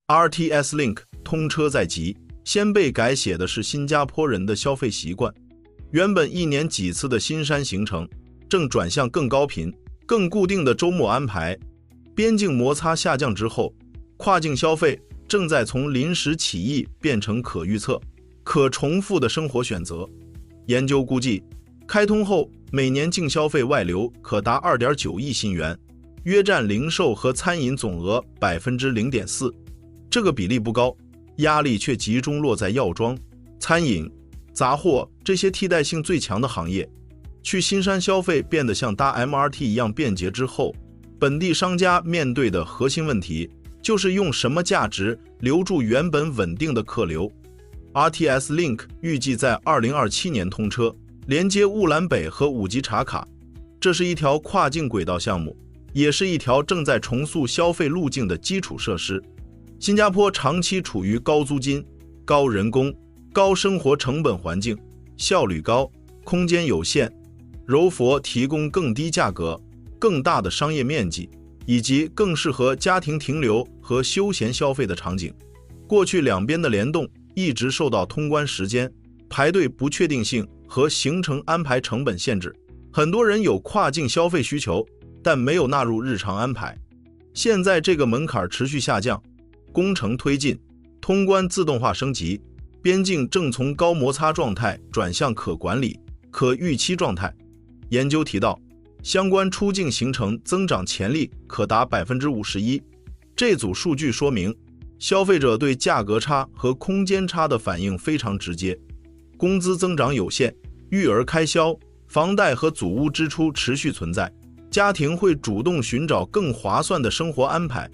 RTS Link 通车在即，先被改写的是新加坡人的消费习惯。原本1年几次的新山行程，正转向更高频、更固定的周末安排。边境摩擦下降之后，跨境消费正在从临时起意变成可预测、可重复的生活选择。研究估计，开通后每年净消费外流可达 2.9 亿新元，约占零售和餐饮总额 0.4%。这个比例不高，压力却集中落在药妆、餐饮、杂货这些替代性最强的行业。去新山消费变得像搭 MRT 一样便捷之后，本地商家面对的核心问题就是用什么价值留住原本稳定的客流。RTS Link 预计在2027年通车，连接乌兰北和五级查卡。这是一条跨境轨道项目，也是一条正在重塑消费路径的基础设施。新加坡长期处于高租金、高人工、高生活成本环境，效率高，空间有限。柔佛提供更低价格、更大的商业面积，以及更适合家庭停留和休闲消费的场景。过去两边的联动一直受到通关时间、排队不确定性和行程安排成本限制。很多人有跨境消费需求，但没有纳入日常安排。现在这个门槛持续下降，工程推进，通关自动化升级，边境正从高摩擦状态转向可管理、可预期状态。研究提到，相关出境行程增长潜力可达 51%。 这组数据说明，消费者对价格差和空间差的反应非常直接。工资增长有限，育儿开销、房贷和祖屋支出持续存在，家庭会主动寻找更划算的生活安排。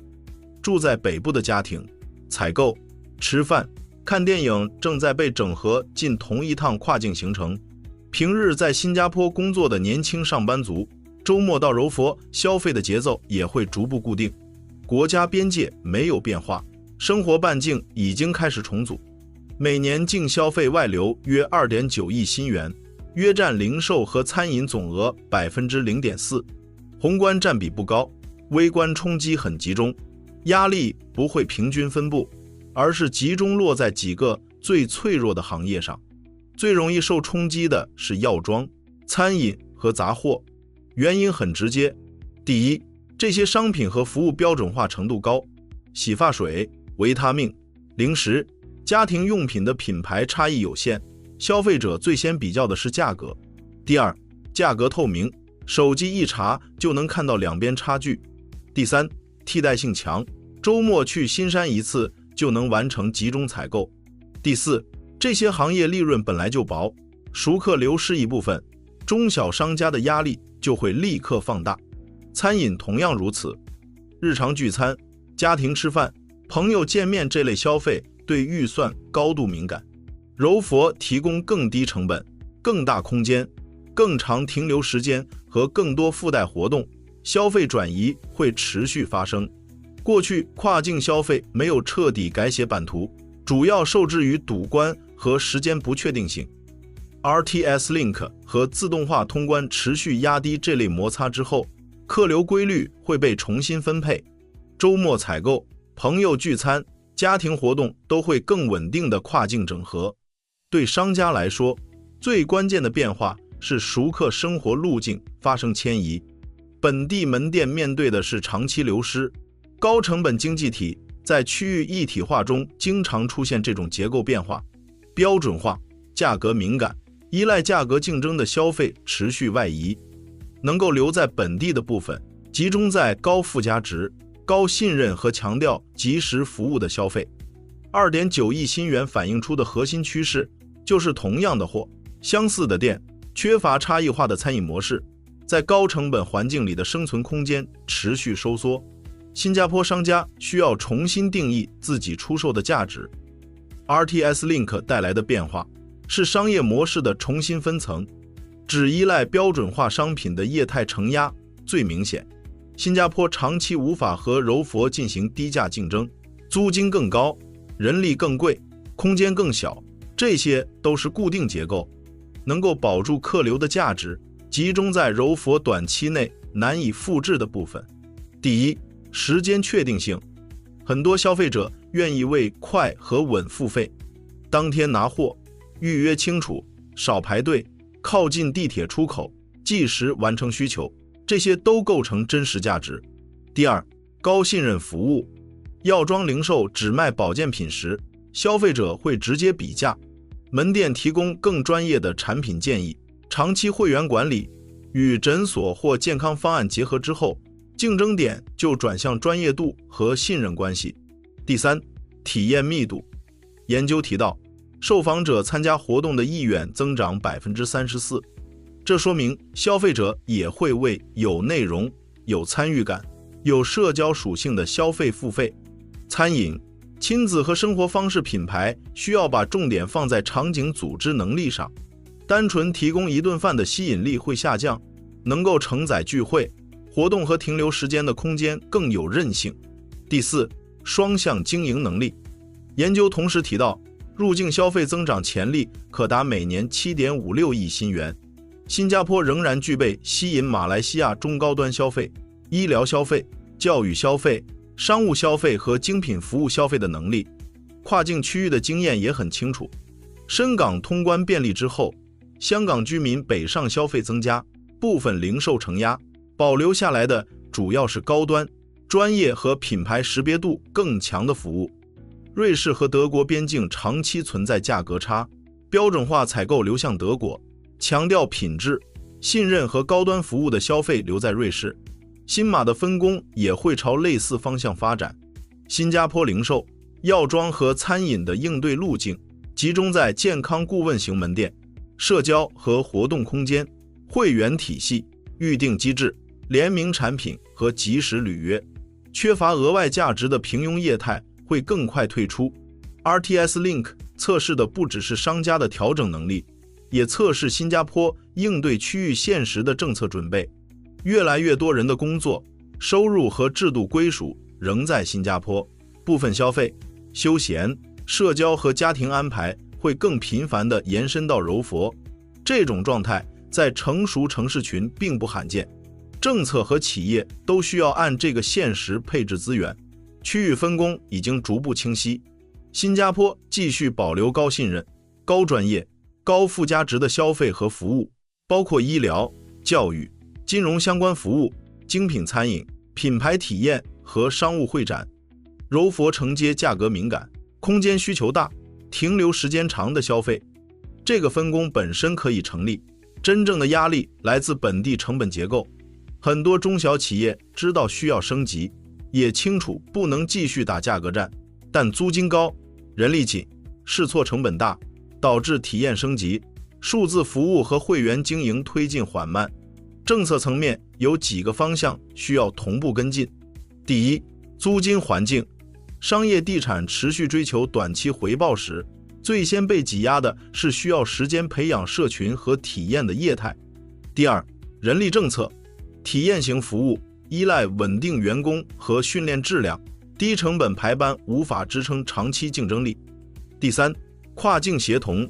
住在北部的家庭，采购、吃饭、看电影正在被整合进同一趟跨境行程。平日在新加坡工作的年轻上班族，周末到柔佛消费的节奏也会逐步固定。国家边界没有变化，生活半径已经开始重组。每年净消费外流约 2.9 亿新元，约占零售和餐饮总额 0.4%。 宏观占比不高，微观冲击很集中。压力不会平均分布，而是集中落在几个最脆弱的行业上。最容易受冲击的是药妆、餐饮和杂货，原因很直接。第一，这些商品和服务标准化程度高，洗发水、维他命、零食、家庭用品的品牌差异有限，消费者最先比较的是价格。第二，价格透明，手机一查就能看到两边差距。第三，替代性强，周末去新山一次就能完成集中采购。第四，这些行业利润本来就薄，熟客流失一部分，中小商家的压力就会立刻放大。餐饮同样如此，日常聚餐、家庭吃饭、朋友见面这类消费对预算高度敏感。柔佛提供更低成本、更大空间、更长停留时间和更多附带活动，消费转移会持续发生。过去跨境消费没有彻底改写版图，主要受制于堵关和时间不确定性。RTS Link 和自动化通关持续压低这类摩擦之后，客流规律会被重新分配，周末采购、朋友聚餐、家庭活动都会更稳定的跨境整合。对商家来说，最关键的变化是熟客生活路径发生迁移。本地门店面对的是长期流失，高成本经济体在区域一体化中经常出现这种结构变化，标准化、价格敏感、依赖价格竞争的消费持续外移。能够留在本地的部分集中在高附加值、高信任和强调及时服务的消费。 2.9 亿新元反映出的核心趋势就是同样的货，相似的店，缺乏差异化的餐饮模式，在高成本环境里的生存空间持续收缩。新加坡商家需要重新定义自己出售的价值。 RTS Link 带来的变化是商业模式的重新分层，只依赖标准化商品的业态承压最明显。新加坡长期无法和柔佛进行低价竞争，租金更高，人力更贵，空间更小，这些都是固定结构，能够保住客流的价值集中在柔佛短期内难以复制的部分。第一，时间确定性。很多消费者愿意为快和稳付费，当天拿货，预约清楚，少排队，靠近地铁出口，即时完成需求，这些都构成真实价值。第二，高信任服务。药妆零售只卖保健品时，消费者会直接比价，门店提供更专业的产品建议，长期会员管理与诊所或健康方案结合之后，竞争点就转向专业度和信任关系。第三，体验密度。研究提到，受访者参加活动的意愿增长 34%， 这说明消费者也会为有内容、有参与感、有社交属性的消费付费。餐饮、亲子和生活方式品牌需要把重点放在场景组织能力上，单纯提供一顿饭的吸引力会下降，能够承载聚会、活动和停留时间的空间更有韧性。第四，双向经营能力。研究同时提到，入境消费增长潜力可达每年 7.56 亿新元。新加坡仍然具备吸引马来西亚中高端消费、医疗消费、教育消费、商务消费和精品服务消费的能力。跨境区域的经验也很清楚，深港通关便利之后，香港居民北上消费增加，部分零售承压，保留下来的主要是高端、专业和品牌识别度更强的服务。瑞士和德国边境长期存在价格差，标准化采购流向德国，强调品质、信任和高端服务的消费留在瑞士。新马的分工也会朝类似方向发展。新加坡零售、药妆和餐饮的应对路径集中在健康顾问型门店、社交和活动空间、会员体系、预订机制、联名产品和即时履约。缺乏额外价值的平庸业态会更快退出。RTS Link 测试的不只是商家的调整能力，也测试新加坡应对区域现实的政策准备。越来越多人的工作、收入和制度归属仍在新加坡，部分消费、休闲、社交和家庭安排会更频繁地延伸到柔佛。这种状态在成熟城市群并不罕见，政策和企业都需要按这个现实配置资源，区域分工已经逐步清晰。新加坡继续保留高信任、高专业、高附加值的消费和服务，包括医疗、教育、金融相关服务、精品餐饮、品牌体验和商务会展。柔佛承接价格敏感、空间需求大、停留时间长的消费，这个分工本身可以成立，真正的压力来自本地成本结构。很多中小企业知道需要升级，也清楚不能继续打价格战，但租金高、人力紧、试错成本大，导致体验升级、数字服务和会员经营推进缓慢。政策层面有几个方向需要同步跟进。第一，租金环境。商业地产持续追求短期回报时，最先被挤压的是需要时间培养社群和体验的业态。第二，人力政策。体验型服务依赖稳定员工和训练质量，低成本排班无法支撑长期竞争力。第三，跨境协同、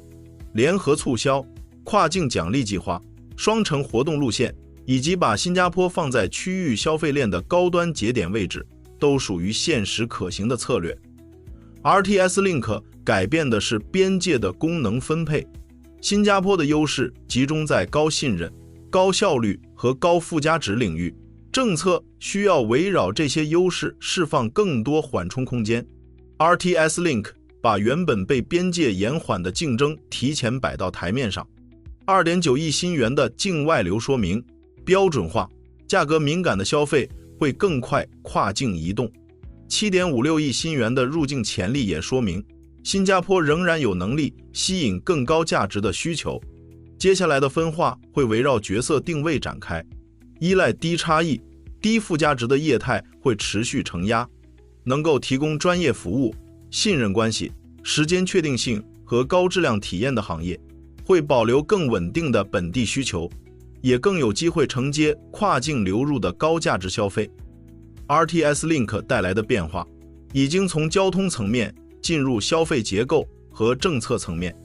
联合促销、跨境奖励计划、双城活动路线，以及把新加坡放在区域消费链的高端节点位置，都属于现实可行的策略。RTS Link 改变的是边界的功能分配。新加坡的优势集中在高信任、高效率和高附加值领域，政策需要围绕这些优势释放更多缓冲空间。RTS Link 把原本被边界延缓的竞争提前摆到台面上。2.9 亿新元的境外流说明，标准化、价格敏感的消费会更快跨境移动。7.56 亿新元的入境潜力也说明，新加坡仍然有能力吸引更高价值的需求。接下来的分化会围绕角色定位展开，依赖低差异、低附加值的业态会持续承压，能够提供专业服务、信任关系、时间确定性和高质量体验的行业，会保留更稳定的本地需求，也更有机会承接跨境流入的高价值消费。RTS Link 带来的变化，已经从交通层面进入消费结构和政策层面。